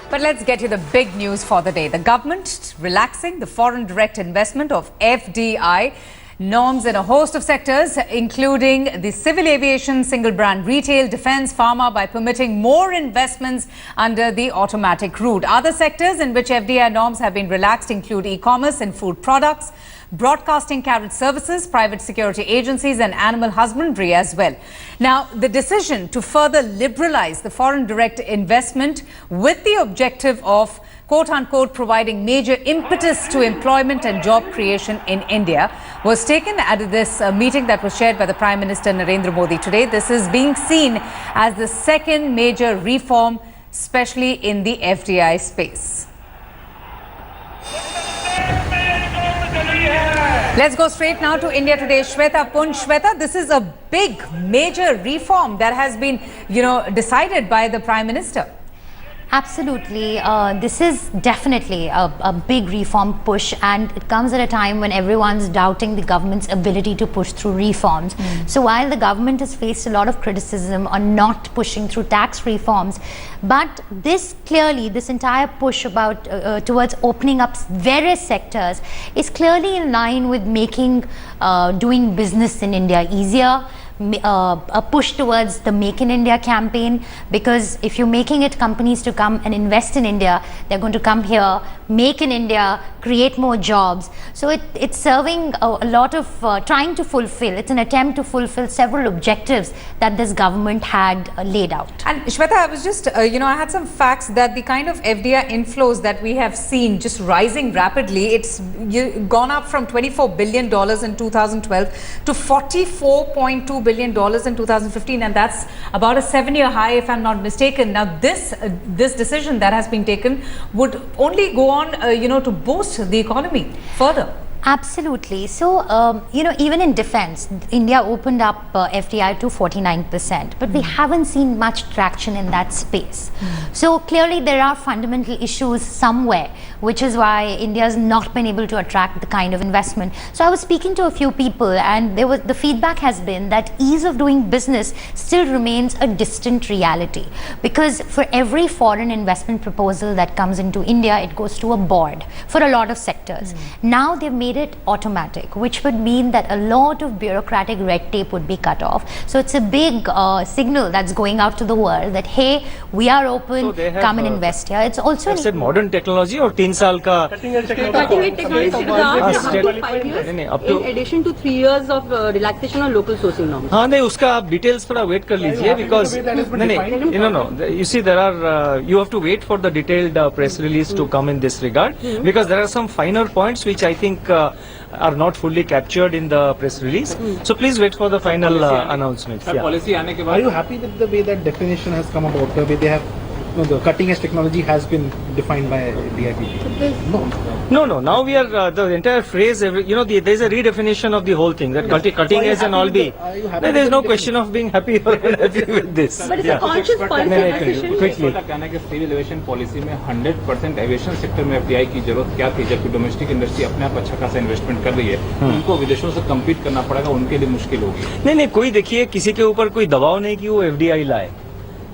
But let's get to the big news for the day. The government relaxing the foreign direct investment of FDI norms in a host of sectors, including the civil aviation, single brand retail, defense, pharma, by permitting more investments under the automatic route. Other sectors in which FDI norms have been relaxed include e-commerce and food products, broadcasting carriage services, private security agencies and animal husbandry as well. Now, the decision to further liberalize the foreign direct investment with the objective of quote-unquote providing major impetus to employment and job creation in India was taken at this meeting that was chaired by the Prime Minister Narendra Modi today. This is being seen as the second major reform, especially in the FDI space. Let's go straight now to India Today. Shweta Punj. Shweta, this is a big, major reform that has been, decided by the Prime Minister. Absolutely. This is definitely a big reform push, and it comes at a time when everyone's doubting the government's ability to push through reforms. So while the government has faced a lot of criticism on not pushing through tax reforms, but this entire push about towards opening up various sectors is clearly in line with making doing business in India easier. A push towards the Make in India campaign, because if you're making it companies to come and invest in India, they're going to come here, make in India, create more jobs. So it's serving a lot of trying to fulfill, it's an attempt to fulfill several objectives that this government had laid out. And Shweta, I was just, I had some facts that the kind of FDI inflows that we have seen just rising rapidly, it's gone up from $24 billion in 2012 to $44.2 billion in 2015, and that's about a 7-year high if I'm not mistaken. Now this decision that has been taken would only go on to boost the economy further. Absolutely. So, even in defense, India opened up FDI to 49%, but we haven't seen much traction in that space. So clearly there are fundamental issues somewhere, which is why India has not been able to attract the kind of investment. So I was speaking to a few people, and the feedback has been that ease of doing business still remains a distant reality, because for every foreign investment proposal that comes into India, it goes to a board for a lot of sectors. Now they've made it automatic, which would mean that a lot of bureaucratic red tape would be cut off. So it's a big signal that's going out to the world that, hey, we are open, so come and invest here. It's also said modern technology or 3 साल का cutting-edge technology in addition to 3 years of relaxation on local sourcing norms. हाँ नहीं, उसका आप details थोड़ा wait कर लीजिए, because no, you see there are you have to wait for the detailed press release to come in this regard, because there are some finer points which I think are not fully captured in the press release. So please wait for the final announcements. Policy आने के बाद, are you happy with the way that definition has come about, the way they have, the cutting edge technology has been defined by DIP? No. Now we are the entire phrase. There is a redefinition of the whole thing. That cutting edge and all be. There is no question of being happy or unhappy with this. But it's a conscious policy decision. Quickly. कहना है कि civil aviation policy में 100% aviation sector में FDI की जरूरत क्या थी, जबकि डोमेस्टिक इंडस्ट्री अपने आप अच्छा खासा इन्वेस्टमेंट कर रही है, उनको विदेशों से कम्पीट करना पड़ेगा, उनके लिए मुश्किल होगी. नहीं, कोई देखिए किसी के ऊपर कोई दबाव नहीं कि वो एफडीआई लाए.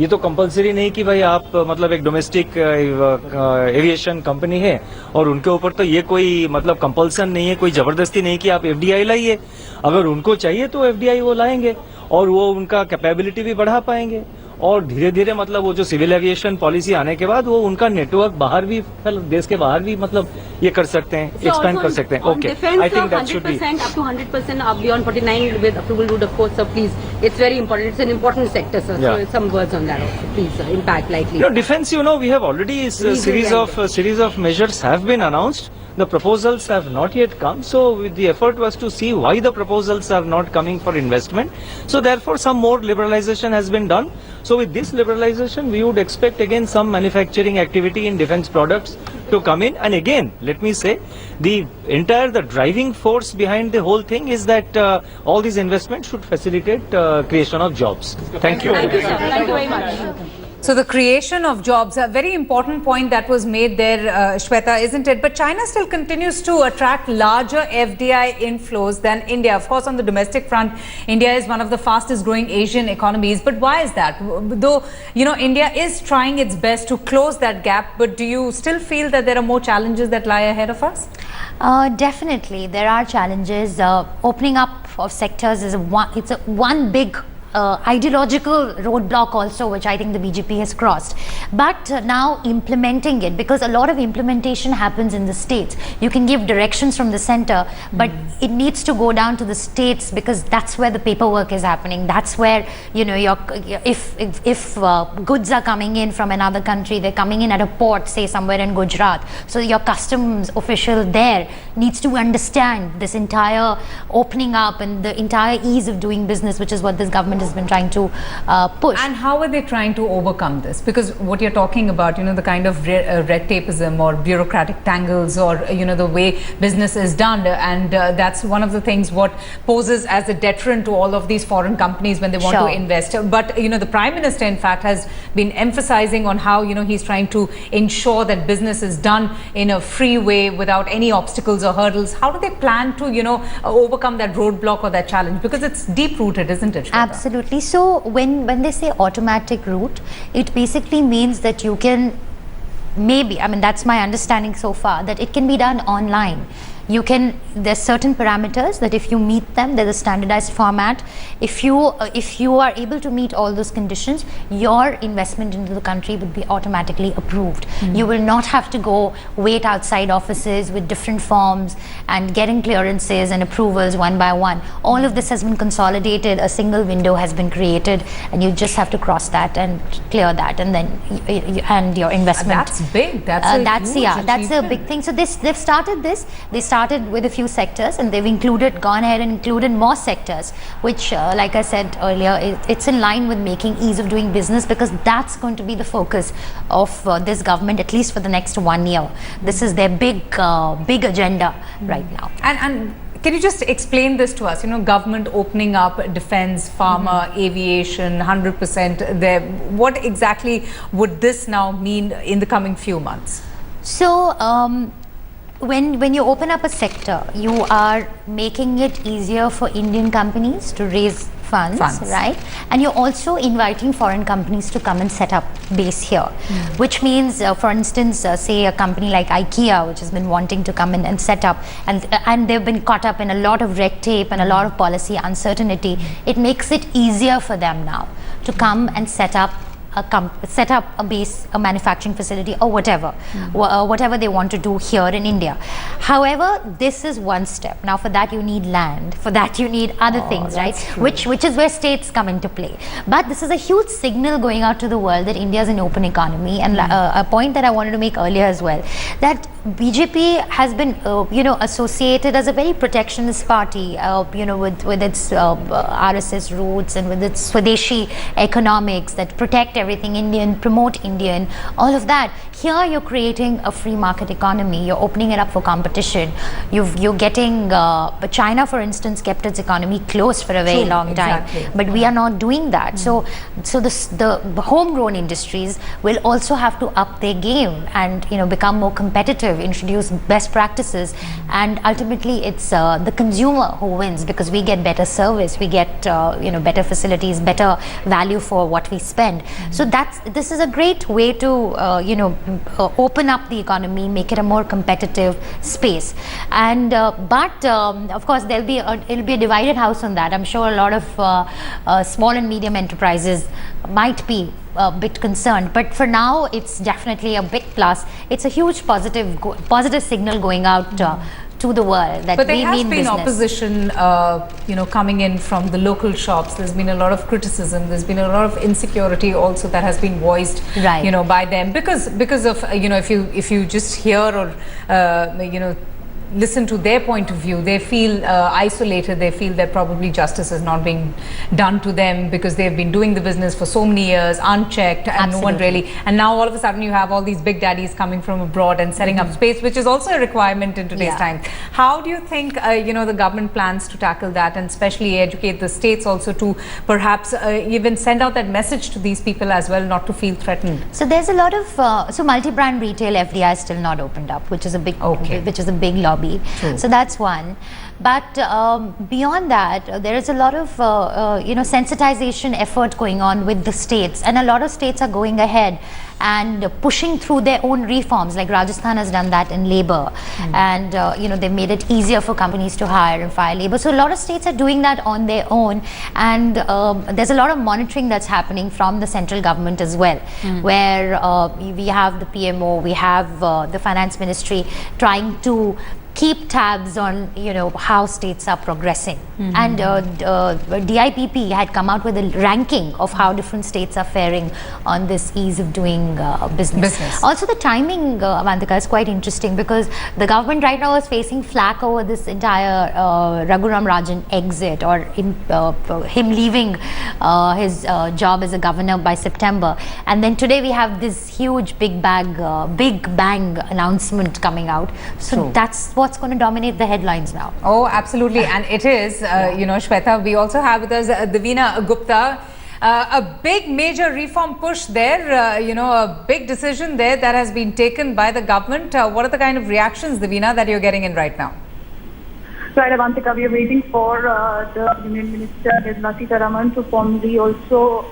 ये तो कंपलसरी नहीं कि भाई आप मतलब एक डोमेस्टिक एविएशन कंपनी है और उनके ऊपर तो ये कोई मतलब कंपल्सन नहीं है, कोई जबरदस्ती नहीं कि आप एफडीआई लाइए. अगर उनको चाहिए तो एफडीआई वो लाएंगे और वो उनका कैपेबिलिटी भी बढ़ा पाएंगे, और धीरे धीरे मतलब वो जो सिविल एविएशन पॉलिसी आने के बाद वो उनका नेटवर्क बाहर भी, देश के बाहर भी मतलब ये कर सकते हैं, एक्सपेंड कर सकते हैं. Okay, I think that should be up to 100% up beyond 49 with approval route, of course. So please, it's very important. It's an important sector, sir. Yeah. So some words on that also, please. Impact likely. Defense, we have already series of measures have been announced. The proposals have not yet come, so the effort was to see why the proposals are not coming for investment. So therefore some more liberalization has been done. So with this liberalization we would expect again some manufacturing activity in defense products to come in. And again, let me say, the driving force behind the whole thing is that all these investments should facilitate creation of jobs. Thank you. Thank you, sir. Thank you very much. So the creation of jobs, a very important point that was made there, Shweta, isn't it? But China still continues to attract larger FDI inflows than India. Of course, on the domestic front, India is one of the fastest growing Asian economies. But why is that? Though, you know, India is trying its best to close that gap, but do you still feel that there are more challenges that lie ahead of us? Definitely, there are challenges. Opening up of sectors is one big ideological roadblock also, which I think the BJP has crossed. But now implementing it, because a lot of implementation happens in the states. You can give directions from the center, but it needs to go down to the states, because that's where the paperwork is happening. That's where, you know, if goods are coming in from another country, they're coming in at a port, say somewhere in Gujarat. So your customs official there needs to understand this entire opening up and the entire ease of doing business, which is what this government has been trying to push. And how are they trying to overcome this? Because what you're talking about, you know, the kind of red tapeism or bureaucratic tangles, or, you know, the way business is done, and that's one of the things what poses as a deterrent to all of these foreign companies when they want to invest. But, you know, the Prime Minister, in fact, has been emphasizing on how, you know, he's trying to ensure that business is done in a free way without any obstacles or hurdles. How do they plan to, you know, overcome that roadblock or that challenge? Because it's deep-rooted, isn't it, Shweta? Absolutely. So when they say automatic route, it basically means that you can maybe, I mean, that's my understanding so far, that it can be done online. You can, there's certain parameters that if you meet them, there's a standardized format. If you are able to meet all those conditions, your investment into the country would be automatically approved. You will not have to go wait outside offices with different forms and getting clearances and approvals one by one. All of this has been consolidated, a single window has been created, and you just have to cross that and clear that, and then and your investment. That's big. That's a big thing. So they've started this. They started with a few sectors, and they've gone ahead and included more sectors, which like I said earlier, it's in line with making ease of doing business, because that's going to be the focus of this government, at least for the next 1 year. This is their big agenda right now. And can you just explain this to us? You know, government opening up defense, pharma, aviation, 100% there. What exactly would this now mean in the coming few months? So when you open up a sector, you are making it easier for Indian companies to raise funds, right? And you're also inviting foreign companies to come and set up base here, which means, for instance, say a company like IKEA, which has been wanting to come in and set up, and they've been caught up in a lot of red tape and a lot of policy uncertainty. It makes it easier for them now to come and set up a base, a manufacturing facility, or whatever they want to do here in India. However, this is one step. Now, for that you need land. For that you need other things, right? Which is where states come into play. But this is a huge signal going out to the world that India is an open economy. And a point that I wanted to make earlier as well, that BJP has been, associated as a very protectionist party, with its RSS roots and with its Swadeshi economics that protect everything Indian, promote Indian, all of that. Here you're creating a free market economy. You're opening it up for competition. You're getting, China, for instance, kept its economy closed for a very long time. But we are not doing that. So the homegrown industries will also have to up their game and become more competitive, introduce best practices, and ultimately it's the consumer who wins, because we get better service, we get better facilities, better value for what we spend. So this is a great way to open up the economy, make it a more competitive space. And but of course it'll be a divided house on that. I'm sure a lot of small and medium enterprises might be a bit concerned, but for now it's definitely a big plus. It's a huge positive signal going out to the world that but there we has mean been business. Opposition coming in from the local shops. There's been a lot of criticism, there's been a lot of insecurity also that has been voiced by them, because of if you just hear or listen to their point of view, they feel isolated. They feel that probably justice is not being done to them because they've been doing the business for so many years, unchecked, and no one really. And now all of a sudden you have all these big daddies coming from abroad and setting up space, which is also a requirement in today's time. How do you think the government plans to tackle that, and especially educate the states also to perhaps even send out that message to these people as well, not to feel threatened? So there's a lot of multi-brand retail FDI is still not opened up, which is a big lobby. True. So that's one. But beyond that, there is a lot of sensitization effort going on with the states, and a lot of states are going ahead and pushing through their own reforms. Like Rajasthan has done that in labor, and they've made it easier for companies to hire and fire labor. So a lot of states are doing that on their own, and there's a lot of monitoring that's happening from the central government as well, where we have the PMO, we have the finance ministry trying to keep tabs on how states are progressing. And DIPP had come out with a ranking of how different states are faring on this ease of doing business. Also the timing, Avantika, is quite interesting, because the government right now is facing flack over this entire Raghuram Rajan exit, or him leaving his job as a governor by September. And then today we have this huge big bang announcement coming out. So that's what's going to dominate the headlines now. Oh, absolutely. And it is, Shweta, we also have with us Divina Gupta. A big major reform push there, a big decision there that has been taken by the government. What are the kind of reactions, Divina, that you're getting in right now? Right, Avantika, we are waiting for the Union Minister, Nirmala Sitharaman, to formally also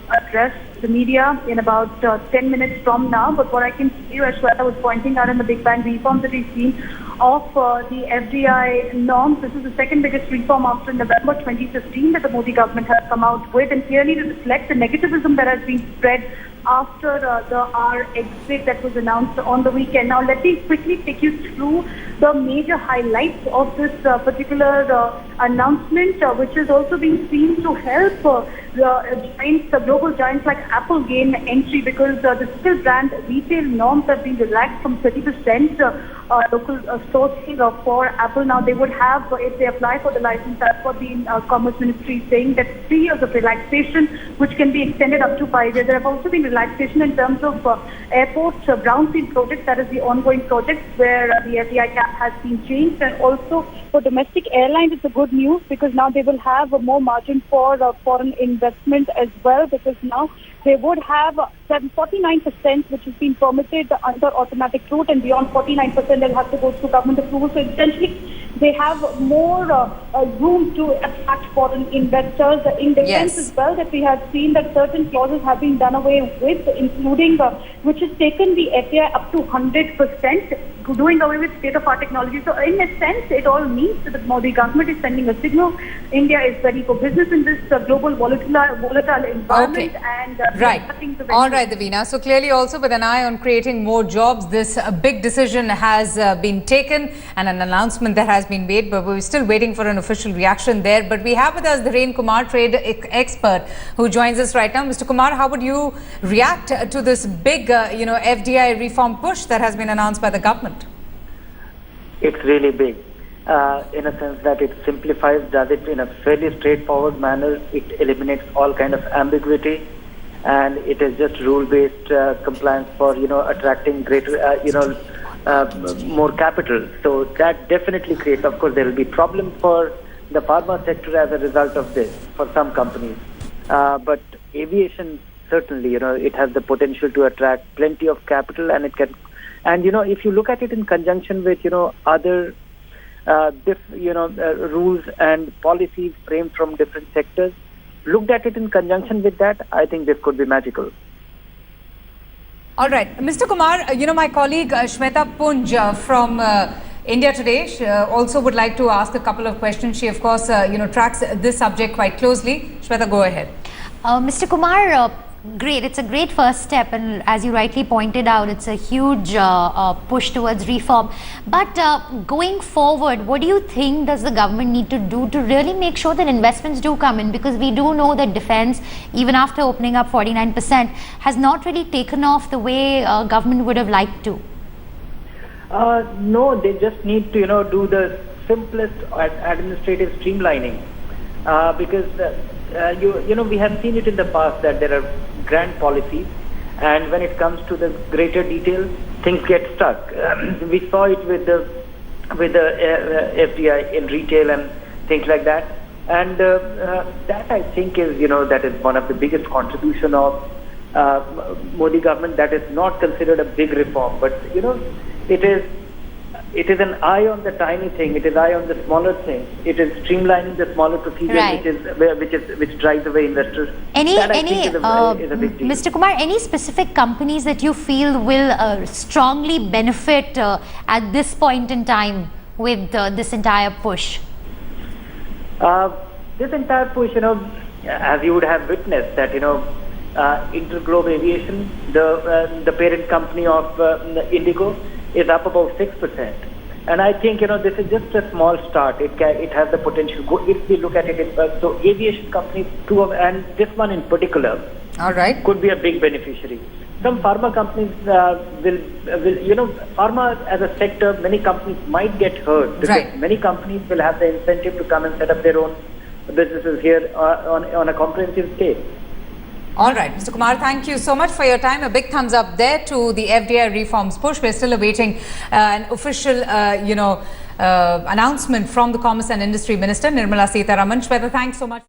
address the media in about 10 minutes from now. But what I can see, as Shweta was pointing out in the Big Bang reforms that we've seen of the FDI norms, this is the second biggest reform after November 2015 that the Modi government has come out with, and clearly to reflect the negativism that has been spread after our exit that was announced on the weekend. Now, let me quickly take you through the major highlights of this particular announcement, which has also been seen to help the global giants like Apple gain entry, because the single brand retail norms have been relaxed from 30% local sourcing for Apple. Now they would have, if they apply for the license, that's what the Commerce Ministry is saying, that 3 years of relaxation, which can be extended up to 5 years. There have also been relaxation in terms of airports, brownfield projects, that is the ongoing projects where the FDI cap has been changed. And also for domestic airlines, it's a good news, because now they will have more margin for foreign investment as well, because now they would have 49%, which has been permitted under automatic route, and beyond 49% they'll have to go through government approval. So essentially they have more room to attract foreign investors. In defense as well, that we have seen that certain clauses have been done away with, including which has taken the FDI up to 100%, doing away with state-of-art technology. So in a sense, it all means that the Modi government is sending a signal. India is ready for business in this global volatile environment. And right. All right, Divina. So clearly also with an eye on creating more jobs, this big decision has been taken and an announcement that has been made, but we're still waiting for an official reaction there. But we have with us Dharen Kumar, trade expert, who joins us right now. Mr. Kumar, how would you react to this big, FDI reform push that has been announced by the government? It's really big, in a sense that it simplifies, does it in a fairly straightforward manner. It eliminates all kind of ambiguity, and it is just rule-based compliance for attracting greater more capital. So that definitely creates, of course, there will be problems for the pharma sector as a result of this for some companies, but aviation certainly, it has the potential to attract plenty of capital, and it can. And if you look at it in conjunction with other rules and policies framed from different sectors, looked at it in conjunction with that, I think this could be magical. All right, Mr. Kumar, my colleague Shweta Punj from India Today also would like to ask a couple of questions. She, of course, tracks this subject quite closely. Shweta, go ahead. Mr. Kumar, great. It's a great first step, and as you rightly pointed out, it's a huge push towards reform. But going forward, what do you think does the government need to do to really make sure that investments do come in? Because we do know that defense, even after opening up 49%, has not really taken off the way government would have liked to. No, they just need to, do the simplest administrative streamlining. Because, we have seen it in the past that there are grand policies, and when it comes to the greater details, things get stuck. We saw it with the FDI in retail and things like that. And that I think is, that is one of the biggest contribution of Modi government. That is not considered a big reform, but it is an eye on the tiny thing. It is eye on the smaller thing. It is streamlining the smaller procedures, Right. which drives away investors. Any, that I think is a big deal. Mr. Kumar, any specific companies that you feel will strongly benefit at this point in time with this entire push? This entire push, as you would have witnessed that, Interglobe Aviation, the parent company of Indigo, is up about 6%. And I think, this is just a small start. It has the potential. If we look at it, so aviation companies, and this one in particular, All right. could be a big beneficiary. Some pharma companies will, pharma as a sector, many companies might get hurt because Right. many companies will have the incentive to come and set up their own businesses here on a comprehensive scale. All right, Mr. Kumar, thank you so much for your time. A big thumbs up there to the FDI reforms push. We're still awaiting an official, announcement from the Commerce and Industry Minister, Nirmala Sitharaman. Shweta, thanks so much.